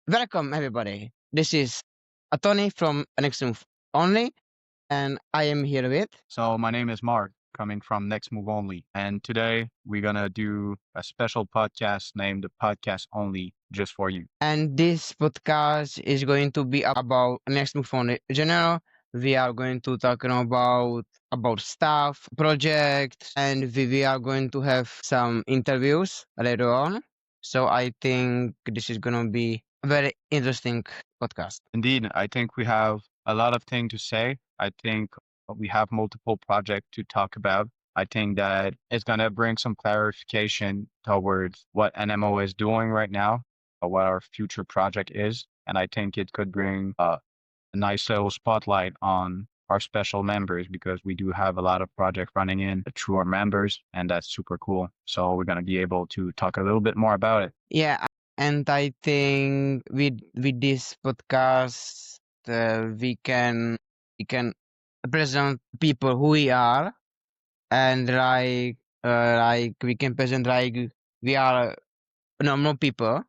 Welcome, everybody. This is Tony from Next Move Only, and I am here with. So my name is Mark, coming from Next Move Only, and today we're gonna do a special podcast named the Podcast Only just for you. And this podcast is going to be about Next Move Only general. We are going to talk about stuff, projects, and we are going to have some interviews later on. So I think this is gonna be a very interesting podcast. Indeed, I think we have a lot of things to say. I think we have multiple projects to talk about. I think that it's gonna bring some clarification towards what NMO is doing right now, or what our future project is, and I think it could bring a nice little spotlight on our special members because we do have a lot of projects running in through our members, and that's super cool. So we're going to be able to talk a little bit more about it. Yeah, and I think with this podcast, we can present people who we are, and like we can present like we are normal people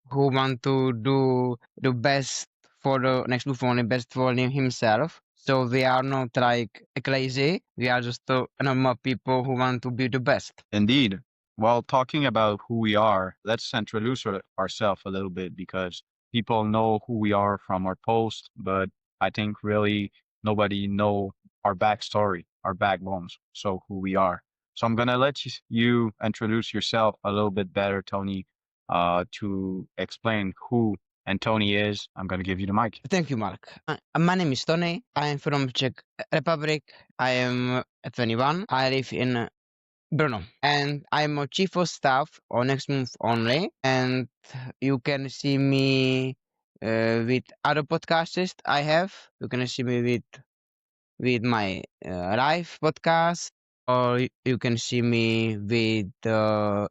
who want to do the best for the next move on, the best for himself. So we are not like crazy. We are just normal people who want to be the best. Indeed. While talking about who we are, let's introduce ourselves a little bit because people know who we are from our post, but I think really nobody know our backstory, our backbones, so who we are. So I'm gonna let you introduce yourself a little bit better, Tony, to explain who and Tony is. I'm gonna give you the mic. Thank you, Mark. My name is Tony. I am from Czech Republic. I am 21. I live in Brno, and I'm a chief of staff on Next Move Only. And you can see me with other podcasts I have. You can see me with my live podcast, or you can see me with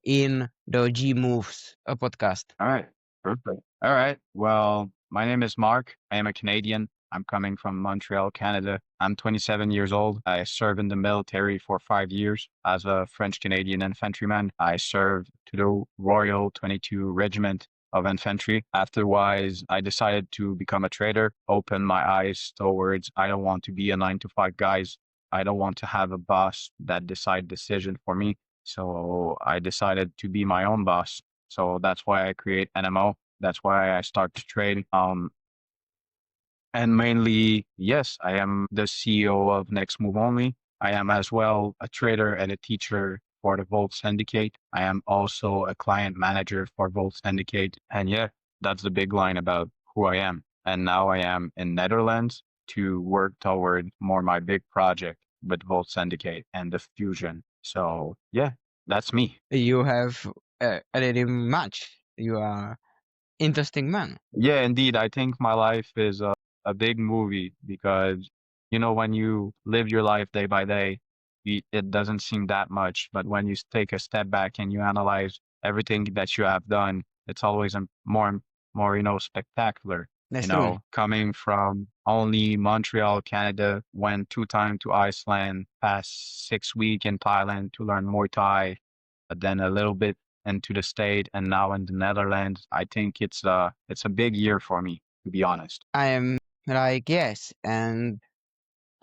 in the G Moves podcast. All right. Perfect. All right. Well, my name is Mark. I am a Canadian. I'm coming from Montreal, Canada. I'm 27 years old. I served in the military for 5 years as a French Canadian infantryman. I served to the Royal 22 Regiment of Infantry. Afterwards, I decided to become a trader, open my eyes towards I don't want to be a 9 to 5 guys. I don't want to have a boss that decide decision for me. So I decided to be my own boss. So that's why I create NMO. That's why I start to trade. And mainly, yes, I am the CEO of Next Move Only. I am as well a trader and a teacher for the Volt Syndicate. I am also a client manager for Volt Syndicate. And yeah, that's the big line about who I am. And now I am in Netherlands to work toward more my big project with Volt Syndicate and the fusion. So yeah, that's me. You have already much. You are interesting man. Yeah, indeed. I think my life is a big movie because, when you live your life day by day, it doesn't seem that much. But when you take a step back and you analyze everything that you have done, it's always more, spectacular. That's true. Coming from only Montreal, Canada, went 2 times to Iceland, past 6 weeks in Thailand to learn Muay Thai, then a little bit into the state and now in the Netherlands. I think it's a big year for me, to be honest. I am like yes, and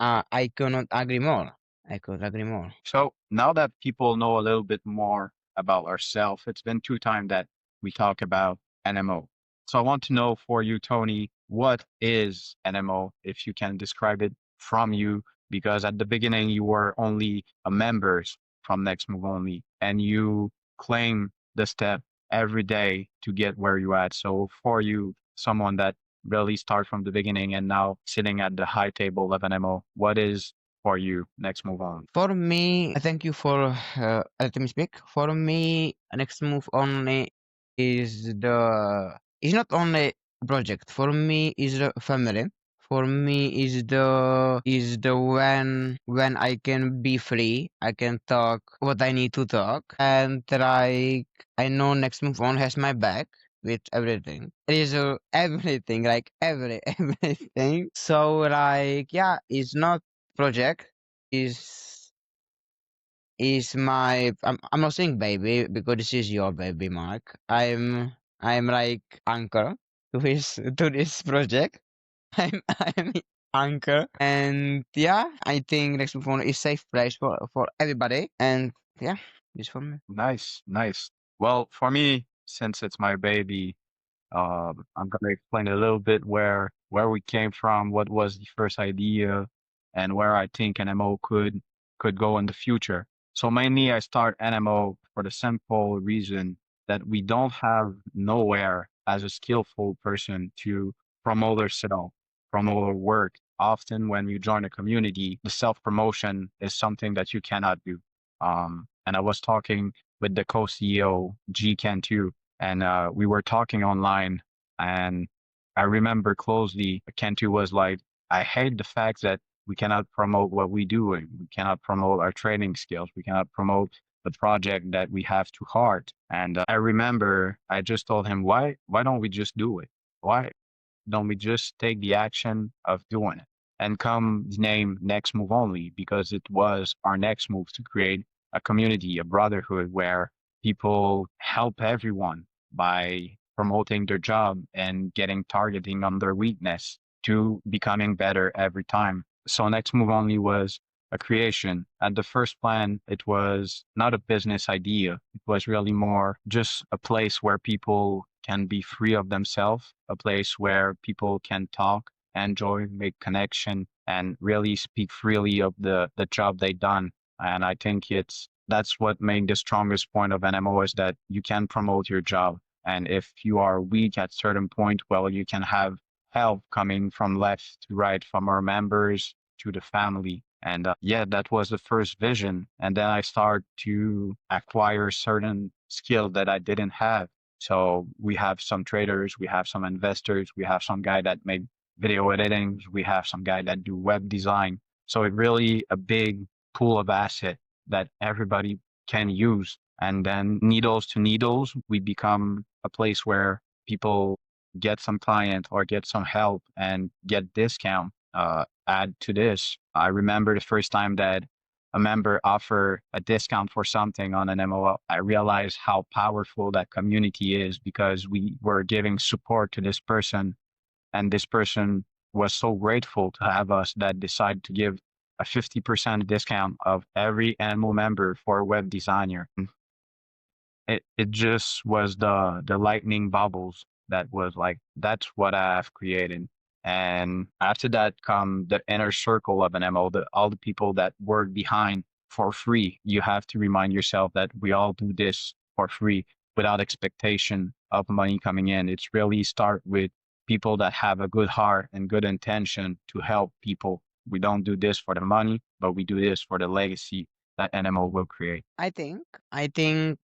I cannot agree more. I could agree more. So now that people know a little bit more about ourselves, it's been 2 times that we talk about NMO. So I want to know for you, Tony, what is NMO, if you can describe it from you, because at the beginning you were only a member from Next Move Only, and you claim the step every day to get where you at. So for you, someone that really start from the beginning and now sitting at the high table of NMO, what is for you? Next Move On. For me, thank you for letting me speak. For me, next move only is not only a project. For me, is a family. For me, is the when I can be free, I can talk what I need to talk, and like I know next move on has my back with everything. It is everything, like everything. So like yeah, it's not project is my I'm not saying baby because this is your baby, Mark. I'm like uncle. to this project. I'm anchor, and yeah, I think next phone is safe place for everybody, and yeah, this for me. Nice, nice. Well, for me, since it's my baby, I'm gonna explain a little bit where we came from, what was the first idea, and where I think NMO could go in the future. So mainly, I start NMO for the simple reason that we don't have nowhere as a skillful person to promote ourselves, promote our work. Often, when you join a community, the self promotion is something that you cannot do. And I was talking with the co-CEO G Ken too, and we were talking online, and I remember closely Kentu was like, I hate the fact that we cannot promote what we do, and we cannot promote our training skills, we cannot promote the project that we have to heart. And I remember I just told him, why don't we just do it? Why don't we just take the action of doing it? And come the name Next Move Only, because it was our next move to create a community, a brotherhood where people help everyone by promoting their job and getting targeting on their weakness to becoming better every time. So Next Move Only was a creation. At the first plan, it was not a business idea. It was really more just a place where people can be free of themselves, a place where people can talk, enjoy, make connection, and really speak freely of the job they done. And I think that's what made the strongest point of NMO is that you can promote your job. And if you are weak at certain point, well, you can have help coming from left to right, from our members to the family. And yeah, that was the first vision. And then I started to acquire certain skill that I didn't have. So we have some traders, we have some investors, we have some guy that made video editing, we have some guy that do web design. So it really a big pool of asset that everybody can use. And then needles to needles, we become a place where people get some client or get some help and get discount. Add to this, I remember the first time that a member offer a discount for something on an MOL, I realized how powerful that community is because we were giving support to this person, and this person was so grateful to have us that decided to give a 50% discount of every animal member for a web designer. It just was the lightning bubbles that was like, that's what I've created. And after that come the inner circle of an MO, all the people that work behind for free. You have to remind yourself that we all do this for free without expectation of money coming in. It's really start with people that have a good heart and good intention to help people. We don't do this for the money, but we do this for the legacy that NMO will create. I think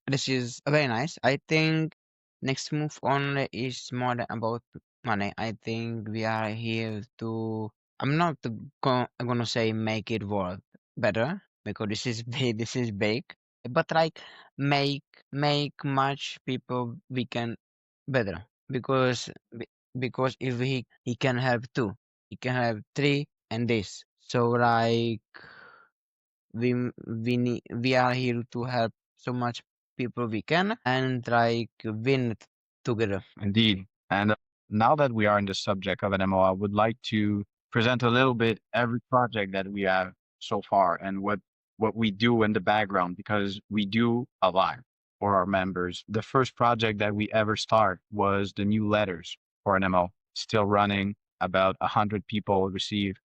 this is very nice. I think next move on is more than about money. I think we are here to. I'm not gonna say make it work better because this is big. This is big, but like make make much people we can better because because if he can have two, he can have three and this. So like we are here to help so much people we can and like win it together. Indeed. And now that we are in the subject of NMO, I would like to present a little bit every project that we have so far and what we do in the background because we do a lot for our members. The first project that we ever start was the new letters for NMO, still running. About 100 people receive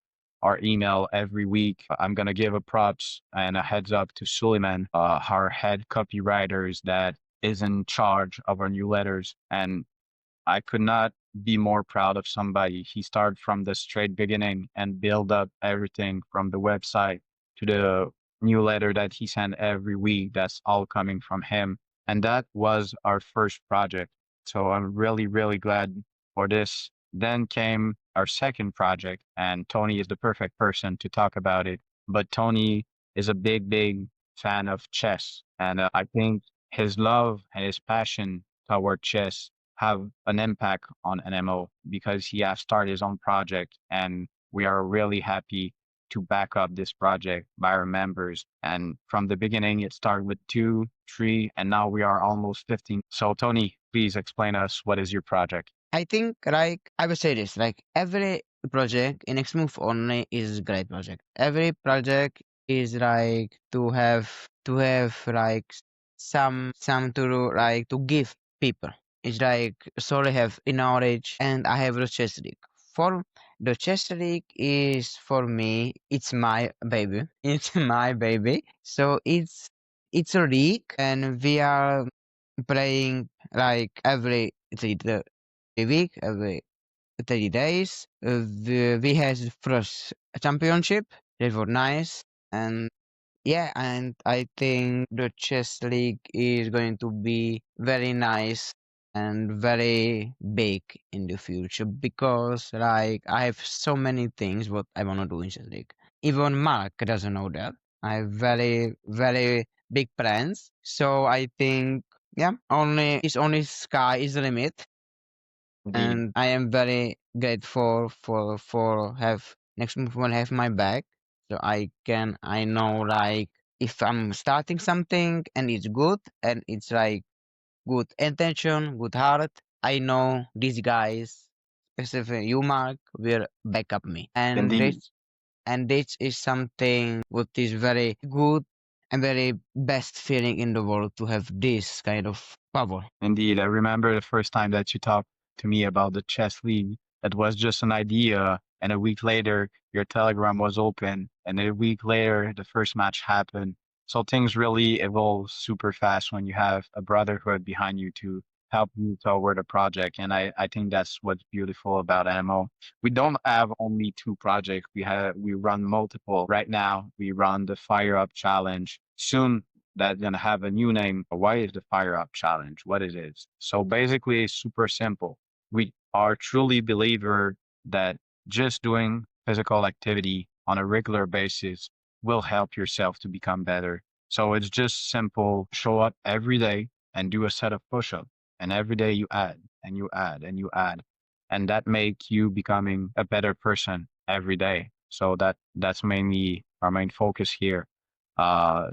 our email every week. I'm going to give a props and a heads up to Suleiman, our head copywriters that is in charge of our new letters. And I could not be more proud of somebody. He started from the straight beginning and build up everything from the website to the new letter that he sent every week. That's all coming from him. And that was our first project. So I'm really, really glad for this. Then came our second project, and Tony is the perfect person to talk about it. But Tony is a big, big fan of chess. And I think his love and his passion toward chess have an impact on NMO because he has started his own project, and we are really happy to back up this project by our members. And from the beginning, it started with 2, 3, and now we are almost 15. So Tony, please explain us what is your project. I think like I would say this, like every project in Xmove only is great project. Every project is like to have like some to do, like to give people. It's like so I have knowledge and I have the chess league. For the chess league is for me, it's my baby. It's my baby. So it's a league and we are playing like every week, every 30 days. We had the first championship. It was nice. And yeah, and I think the chess league is going to be very nice and very big in the future because like I have so many things what I want to do in chess league. Even Mark doesn't know that. I have very, very big plans. So I think yeah, only sky is the limit, Indeed, and I am very grateful for have next month will have my back, so I know like if I'm starting something and it's good and it's like good intention, good heart, I know these guys, specifically you Mark, will back up me, indeed. and this is something what is very good and very best feeling in the world to have this kind of power. Indeed, I remember the first time that you talked to me about the chess league. It was just an idea, and a week later, your Telegram was open, and a week later, the first match happened. So things really evolve super fast when you have a brotherhood behind you to help you toward a project. And I think that's what's beautiful about MMO. We don't have only two projects. We run multiple. Right now, we run the Fire Up Challenge. Soon that's gonna have a new name. Why is the Fire Up Challenge? What it is? So basically, it's super simple. We are truly believer that just doing physical activity on a regular basis will help yourself to become better. So it's just simple. Show up every day and do a set of push-ups. And every day you add and you add and you add. And that make you becoming a better person every day. So that's mainly our main focus here.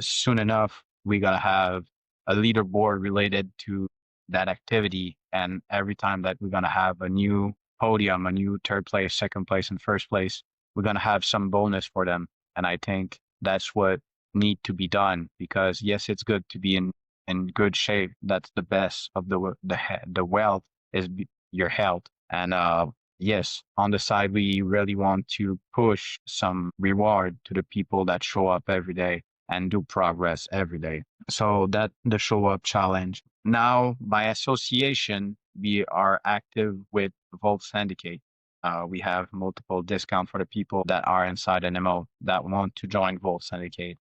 Soon enough, we gotta have a leaderboard related to that activity. And every time that we're gonna have a new podium, a new third place, second place, and first place, we're gonna have some bonus for them. And I think that's what need to be done because yes, it's good to be in good shape. That's the best of the wealth is your health. And yes, on the side, we really want to push some reward to the people that show up every day and do progress every day. So that the show up challenge. Now, by association, we are active with Volt Syndicate. We have multiple discount for the people that are inside NMO that want to join Volt Syndicate.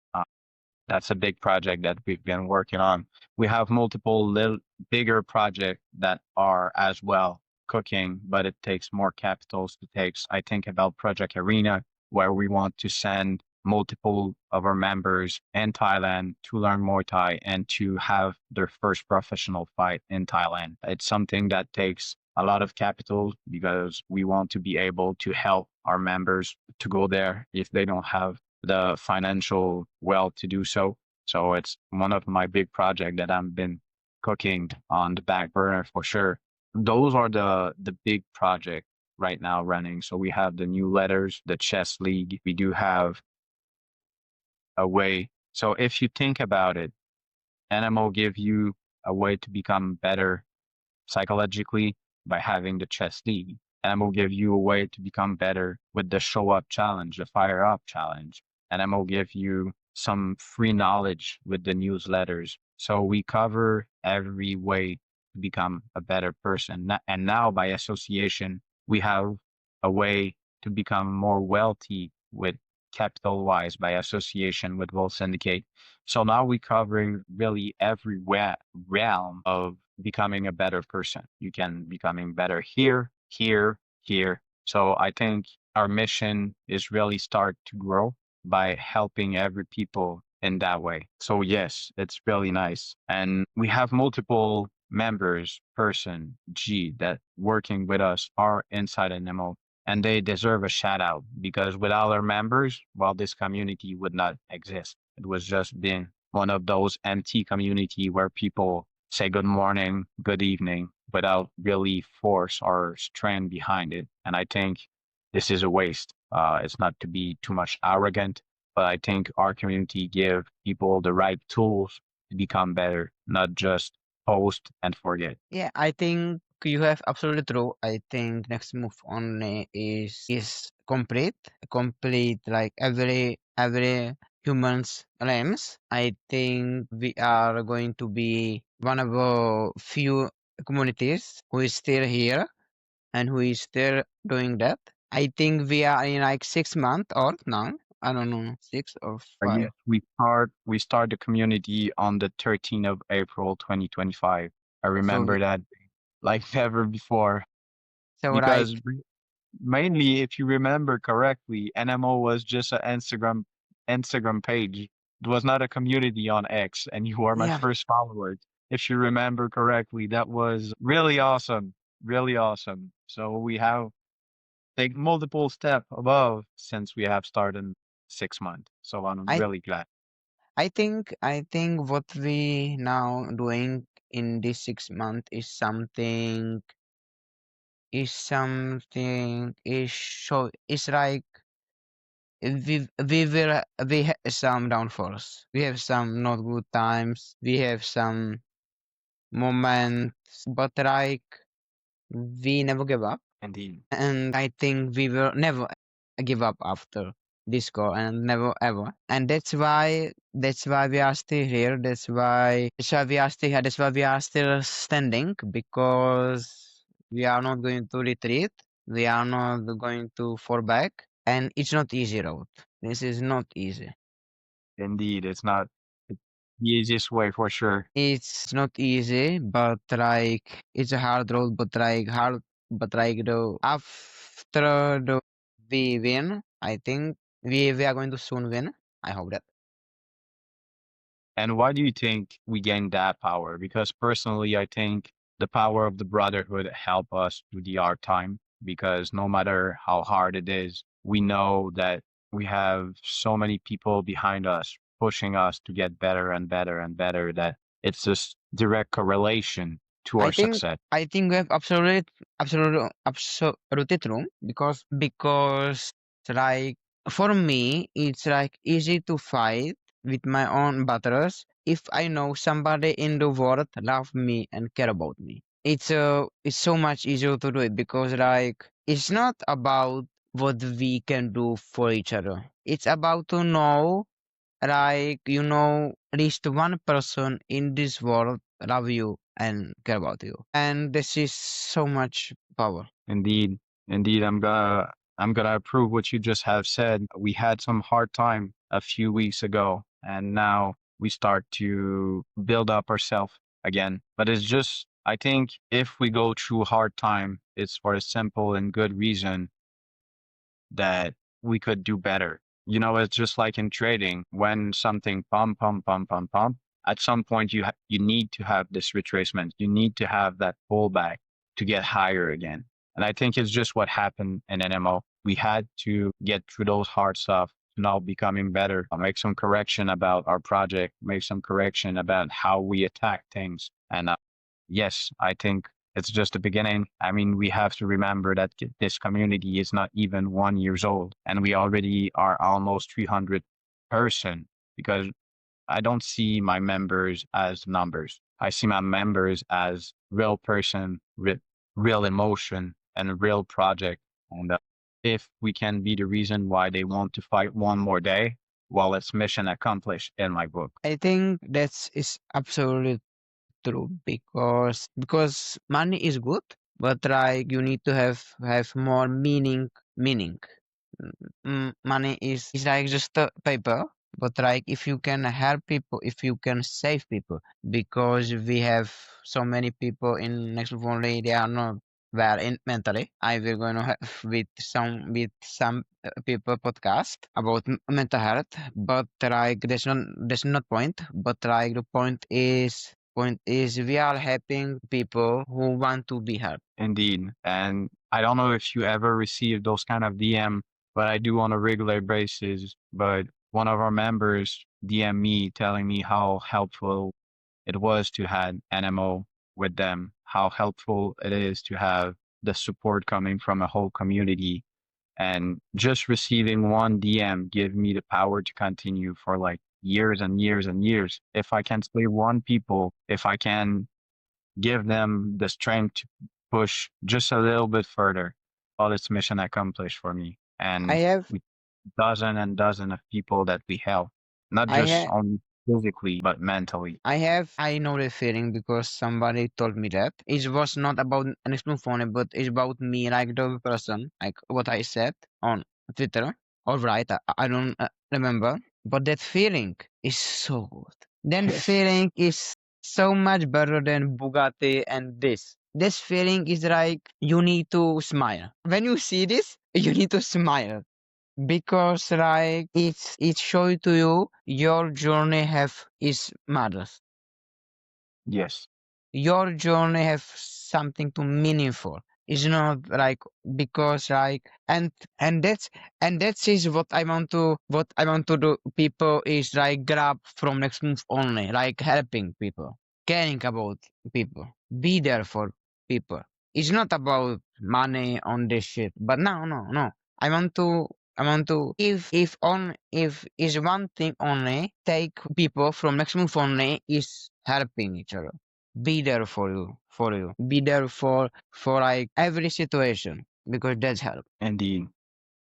That's a big project that we've been working on. We have multiple little bigger projects that are as well cooking, but it takes more capitals. It takes, I think about Project Arena, where we want to send multiple of our members in Thailand to learn Muay Thai and to have their first professional fight in Thailand. It's something that takes a lot of capital because we want to be able to help our members to go there if they don't have the financial wealth to do so. So it's one of my big projects that I've been cooking on the back burner for sure. Those are the big project right now running. So we have the new letters, the chess league. We do have a way. So if you think about it, NMO give you a way to become better psychologically by having the chess league. And will give you a way to become better with the show up challenge, the fire up challenge. And will give you some free knowledge with the newsletters. So we cover every way to become a better person. And now by association, we have a way to become more wealthy with capital wise by association with World Syndicate. So now we're covering really every realm of becoming a better person. You can becoming better here, here, here. So I think our mission is really start to grow by helping every people in that way. So yes, it's really nice. And we have multiple members, person, G, that working with us are inside NMO and they deserve a shout out because without our members, well, this community would not exist. It was just been one of those empty community where people say good morning, good evening, without really force or strength behind it. And I think this is a waste. It's not to be too much arrogant, but I think our community give people the right tools to become better, not just post and forget. Yeah, I think you have absolutely true. I think next move only is complete like every human's limbs. I think we are going to be one of the few communities who is still here and who is still doing that. I think we are in like 6 months or now. I don't know, 6 or 5. Yes, we start the community on the 13th of April 2025. I So remember that like never before so right, because mainly, if you remember correctly, NMO was just an Instagram page. It was not a community on X, and you were my yeah. first follower. If you remember correctly, that was really awesome, really awesome. So we have take multiple step above since we have started 6 months. So I'm I really glad. I think what we now doing in this 6 month is so it's like we have some downfalls. We have some not good times. We have some moments, but like we never give up. Indeed. And I think we will never give up after this goal and never ever. And that's why we are still here. That's why we are still here. That's why we are still standing because we are not going to retreat. We are not going to fall back. And it's not easy road. This is not easy. Indeed, it's not the easiest way for sure. It's not easy, but like it's a hard road, but like the after the we win, I think we are going to soon win. I hope that. And why do you think we gained that power? Because personally, I think the power of the brotherhood help us through the hard time. Because no matter how hard it is, we know that we have so many people behind us pushing us to get better and better and better. That it's just direct correlation to I our think success. I think we have absolutely true because like for me it's like easy to fight with my own battles if I know somebody in the world love me and care about me. It's so much easier to do it because like it's not about what we can do for each other. It's about to know like at least one person in this world love you and care about you, and this is so much power. Indeed, indeed, I'm gonna approve what you just have said. We had some hard time a few weeks ago, and now we start to build up ourselves again. But it's just, I think, if we go through hard time, it's for a simple and good reason that we could do better. You know, it's just like in trading when something pump, pump, pump, pump, pump. At some point, you need to have this retracement. You need to have that pullback to get higher again. And I think it's just what happened in NMO. We had to get through those hard stuff to now becoming better, make some correction about our project, make some correction about how we attack things. And yes, I think it's just the beginning. I mean, we have to remember that this community is not even 1 years old, and we already are almost 300 person because I don't see my members as numbers. I see my members as real person with real emotion and a real project. And if we can be the reason why they want to fight one more day, well, it's mission accomplished in my book. I think that's is absolutely true because money is good, but like you need to have more meaning. Money is like just a paper, but like if you can help people, if you can save people, because we have so many people in next month only, they are not well in mentally. I will going to have with some people podcast about mental health, but like there's not point, but like the point is we are helping people who want to be helped. Indeed. And I don't know if you ever received those kind of DM, but I do on a regular basis. But one of our members DM me telling me how helpful it was to have NMO with them, how helpful it is to have the support coming from a whole community. And just receiving one DM give me the power to continue for like years and years and years. If I can save one people, if I can give them the strength to push just a little bit further, well, it's mission accomplished for me. I And have, with dozen and dozen of people that we help, not I just have, only physically, but mentally. I know the feeling because somebody told me that. It was not about an extreme phone, but it's about me, like the person, like what I said on Twitter. All right, I don't remember, but that feeling is so good. That Yes. feeling is so much better than Bugatti and this. This feeling is like you need to smile. When you see this, you need to smile because like it shows to you your journey have is matters. Yes. Your journey have something to meaningful. It's not like because like and that is what I want to do. People is like grab from next move only, like helping people, caring about people, be there for people. It's not about money on this shit. But no. I want to I want to if is one thing only take people from next move only is helping each other, be there for you, be there for like every situation because that's help. Indeed.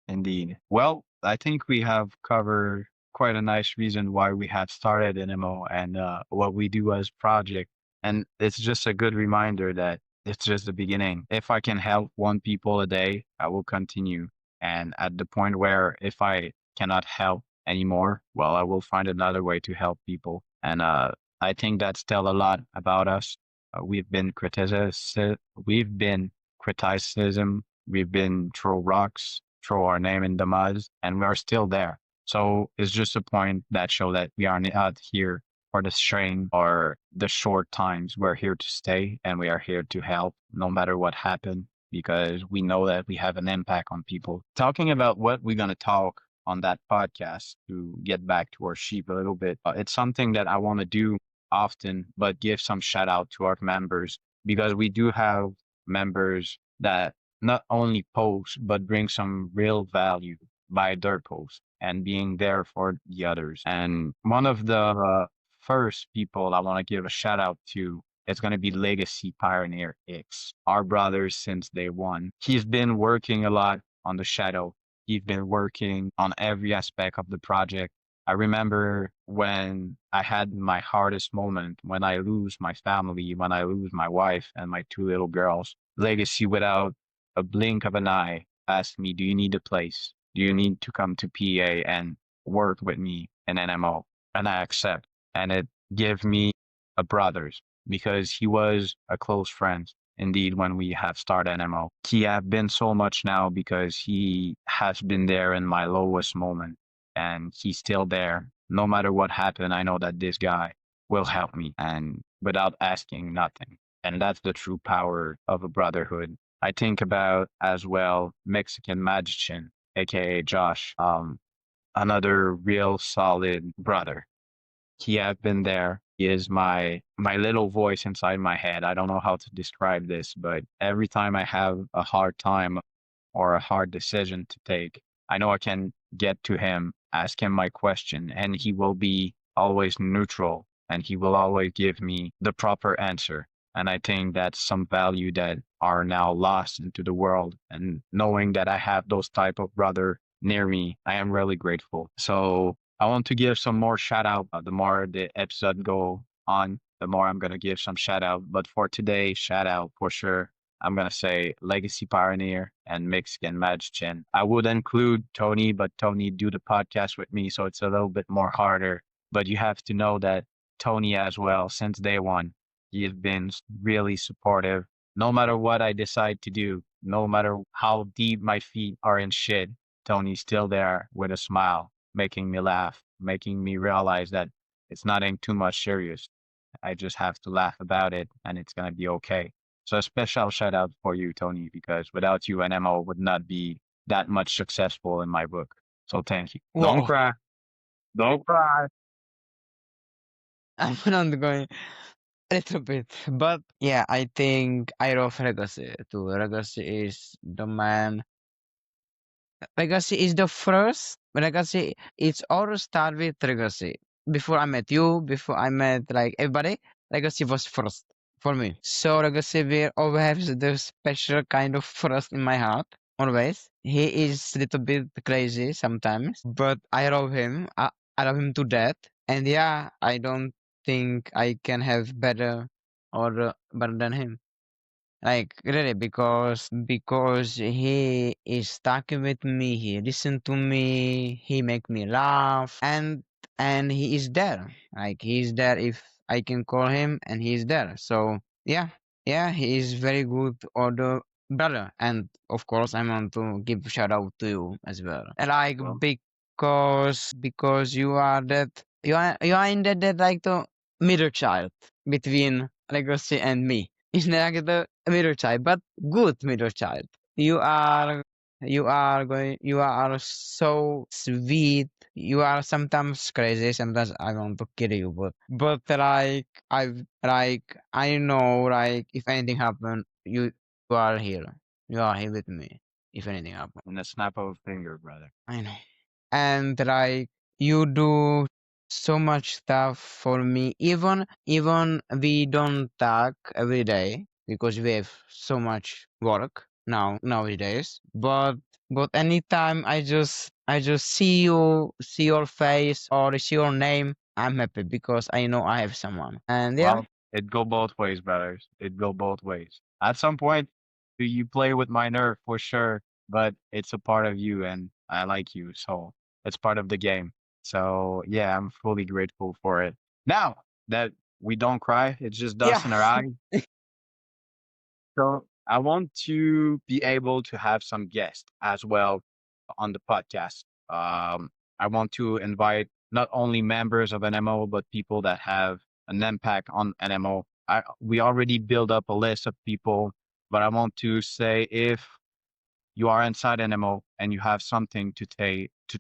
Indeed. Well, I think we have covered quite a nice reason why we have started NMO and what we do as project. And it's just a good reminder that it's just the beginning. If I can help one people a day, I will continue. And at the point where if I cannot help anymore, well, I will find another way to help people. And I think that's tell a lot about us. We've been criticism, we've been throw rocks, throw our name in the mud, and we are still there. So it's just a point that show that we are not here for the strain or the short times. We're here to stay and we are here to help no matter what happened because we know that we have an impact on people. Talking about what we're going to talk on that podcast to get back to our sheep a little bit, it's something that I want to do often, but give some shout out to our members because we do have members that not only post, but bring some real value by their post and being there for the others. And one of the first people I want to give a shout out to is going to be Legacy Pioneer X, our brother since day one. He's been working a lot on the shadow. He's been working on every aspect of the project. I remember when I had my hardest moment, when I lose my family, when I lose my wife and my two little girls. Legacy, without a blink of an eye, asked me, "Do you need a place? Do you need to come to PA and work with me in NMO?" And I accept. And it gave me a brothers because he was a close friend. Indeed, when we have started NMO, he have been so much now because he has been there in my lowest moment and he's still there. No matter what happened, I know that this guy will help me and without asking nothing. And that's the true power of a brotherhood. I think about as well Mexican magician, aka Josh, another real solid brother. He have been there. He is my little voice inside my head. I don't know how to describe this, but every time I have a hard time or a hard decision to take, I know I can get to him, ask him my question, and he will be always neutral and he will always give me the proper answer. And I think that's some value that are now lost into the world. And knowing that I have those type of brother near me, I am really grateful. So I want to give some more shout out. The more the episode go on, the more I'm gonna give some shout out. But for today, shout out for sure. I'm gonna say Legacy Pioneer and Mexican Magician. I would include Tony, but Tony do the podcast with me, so it's a little bit more harder. But you have to know that Tony as well, since day one, he has been really supportive. No matter what I decide to do, no matter how deep my feet are in shit, Tony's still there with a smile, making me laugh, making me realize that it's nothing too much serious. I just have to laugh about it and it's gonna be okay. So a special shout out for you, Tony, because without you, NMO would not be that much successful in my book. So thank you. Don't Wow. cry. Don't cry. I'm not going. a little bit. But yeah, I think I love Legacy too. Legacy is the man. Legacy is the first. Legacy, it's all start with Legacy. Before I met you, before I met like everybody, Legacy was first for me. So Legacy will always have the special kind of first in my heart. Always. He is a little bit crazy sometimes, but I love him. I love him to death. And yeah, I don't think I can have better or better than him. Like really, because he is talking with me, he listen to me, he make me laugh, and he is there. Like he is there if I can call him, and he is there. So yeah, yeah, he is very good older brother, and of course I want to give shout out to you as well. And like Well, because you are in that like the middle child between Legacy and me. Is like the middle child, but good middle child. You are so sweet. You are sometimes crazy. Sometimes I want to kill you, but I know like if anything happen, you are here. You are here with me. If anything happen, in a snap of a finger, brother. I know. And like you do so much stuff for me, even we don't talk every day because we have so much work nowadays, but anytime I just see your face or see your name, I'm happy because I know I have someone. And yeah. Well, it go both ways, brothers. It go both ways. At some point, you play with my nerve for sure, but it's a part of you, and I like you, so it's part of the game. So yeah, I'm fully grateful for it. Now that we don't cry, it's just Yeah. dust in our eyes. So I want to be able to have some guests as well on the podcast. I want to invite not only members of NMO, but people that have an impact on NMO. We already built up a list of people, but I want to say if you are inside NMO and you have something to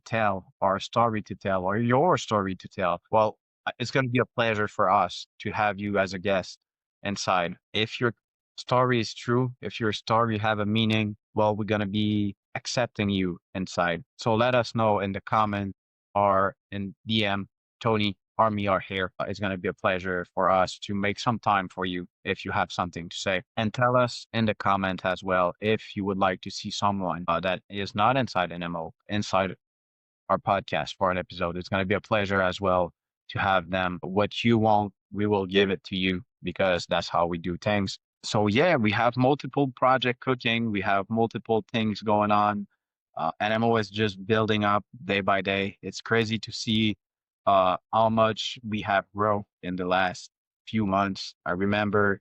tell or a story to tell or your story to tell, well, it's going to be a pleasure for us to have you as a guest inside. If your story is true, if your story have a meaning, well, we're going to be accepting you inside. So let us know in the comment or in DM. Tony or me are here. It's going to be a pleasure for us to make some time for you if you have something to say. And tell us in the comment as well if you would like to see someone that is not inside NMO, inside our podcast for an episode. It's going to be a pleasure as well to have them. What you want, we will give it to you because that's how we do things. So yeah, we have multiple project cooking. We have multiple things going on. And I'm always just building up day by day. It's crazy to see how much we have grown in the last few months. I remember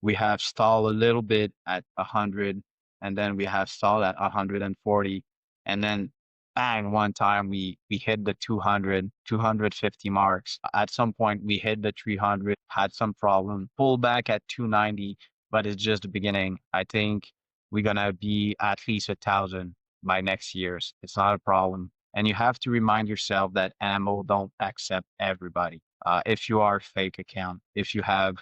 we have stalled a little bit at 100, and then we have stalled at 140, and then bang, one time we hit the 200, 250 marks. At some point we hit the 300, had some problem, pull back at 290, but it's just the beginning. I think we're gonna be at least 1,000 by next year's. It's not a problem. And you have to remind yourself that ammo don't accept everybody. If you are a fake account, if you have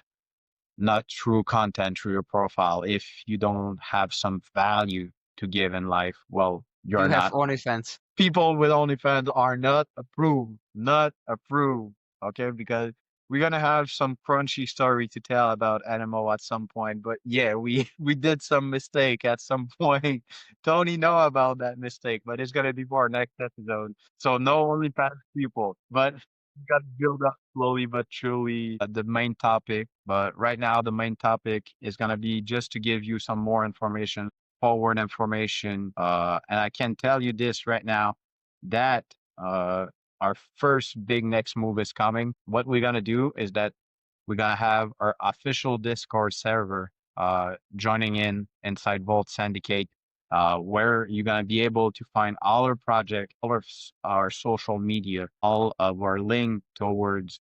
not true content through your profile, if you don't have some value to give in life, well, You you're have not. OnlyFans. People with OnlyFans are not approved, not approved. Okay, because we're gonna have some crunchy story to tell about Animo at some point. But yeah, we we did some mistake at some point. Tony know about that mistake, but it's gonna be for our next episode. So no OnlyFans people, but we got to build up slowly but surely the main topic. But right now, the main topic is gonna be just to give you some more information, forward information. And I can tell you this right now that uh, our first big next move is coming. What we're gonna do is that we're gonna have our official Discord server joining in inside Vault Syndicate, where you're gonna be able to find all our project, all of our social media, all of our link towards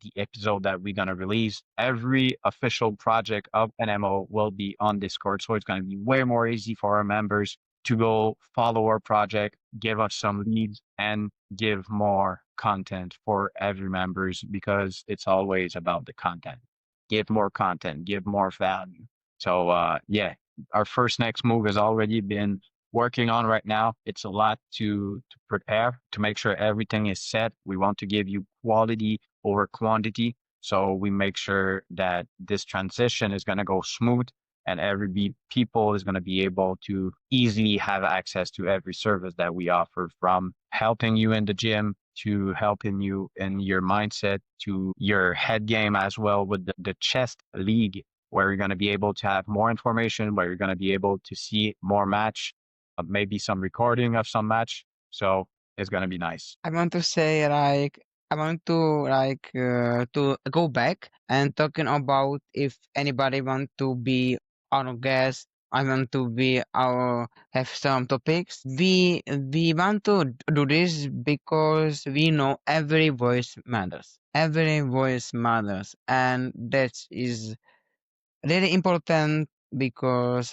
the episode that we're gonna release. Every official project of NMO will be on Discord, so it's gonna be way more easy for our members to go follow our project, give us some leads, and give more content for every members because it's always about the content. give more content, give more value. So yeah, our first next move has already been working on right now. It's a lot to prepare to make sure everything is set. We want to give you quality over quantity. So we make sure that this transition is going to go smooth and people is going to be able to easily have access to every service that we offer, from helping you in the gym to helping you in your mindset to your head game as well with the chess league, where you're going to be able to have more information, where you're going to be able to see more match, maybe some recording of some match. So it's going to be nice. I want to say I want to to go back and talking about if anybody want to be our guest. I want to be our have some topics. We want to do this because we know every voice matters. Every voice matters, and that is really important because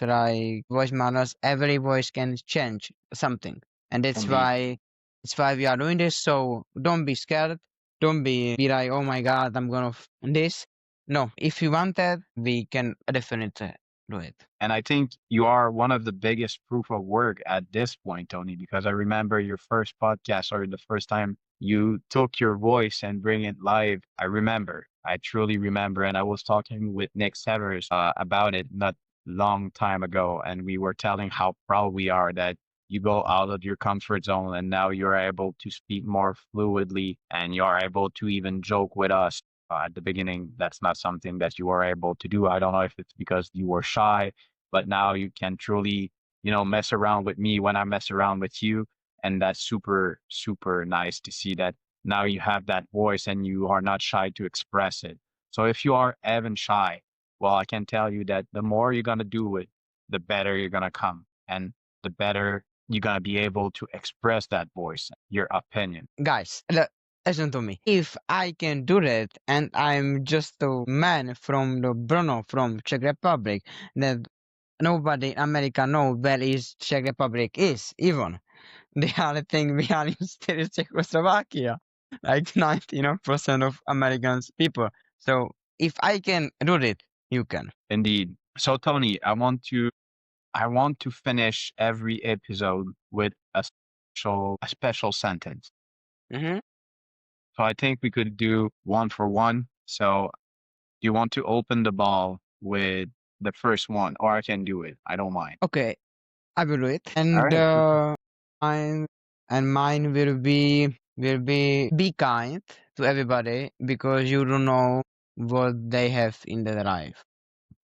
voice matters. Every voice can change something, and Indeed. that's why we are doing this. So don't be scared. Don't be like, oh my god, I'm gonna this. No, if you want that, we can definitely do it. And I think you are one of the biggest proof of work at this point, Tony, because I remember your first podcast, or the first time you took your voice and bring it live. I remember, I truly remember. And I was talking with Nick Severs about it not long time ago. And we were telling how proud we are that you go out of your comfort zone and now you're able to speak more fluidly and you're able to even joke with us. At the beginning, that's not something that you were able to do. I don't know if it's because you were shy, but now you can truly, mess around with me when I mess around with you. And that's super, super nice to see that now you have that voice and you are not shy to express it. So if you are even shy, well, I can tell you that the more you're going to do it, the better you're going to come, and the better you're going to be able to express that voice, your opinion. Guys, listen to me. If I can do that, and I'm just a man from the Brno from Czech Republic, that nobody in America know where is Czech Republic is even. They are think we are in still Czechoslovakia, like 99% of Americans people. So if I can do it, you can. Indeed. So Tony, I want to finish every episode with a special sentence. Hmm. So I think we could do one for one. So do you want to open the ball with the first one, or I can do it? I don't mind. Okay, I will do it. All And right. mine mine be kind to everybody because you don't know what they have in their life.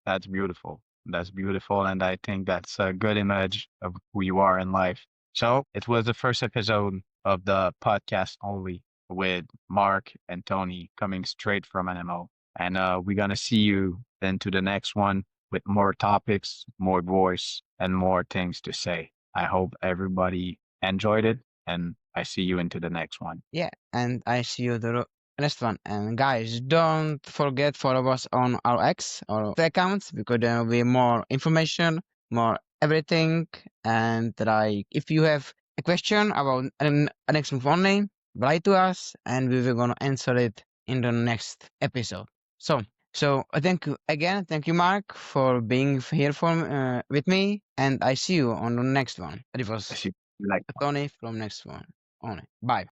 That's beautiful. That's beautiful. And I think that's a good image of who you are in life. So it was the first episode of the podcast only with Mark and Tony coming straight from NMO. And we're going to see you into the next one with more topics, more voice, and more things to say. I hope everybody enjoyed it. And I see you into the next one. Yeah, and I see you the next one. And guys, don't forget follow us on our X or the accounts because there will be more information, more everything. And like, if you have a question about a next move only, write to us, and we will gonna answer it in the next episode. So thank you again. Thank you, Mark, for being here for with me, and I see you on the next one. It I was see you like Tony from next one. Only. Bye.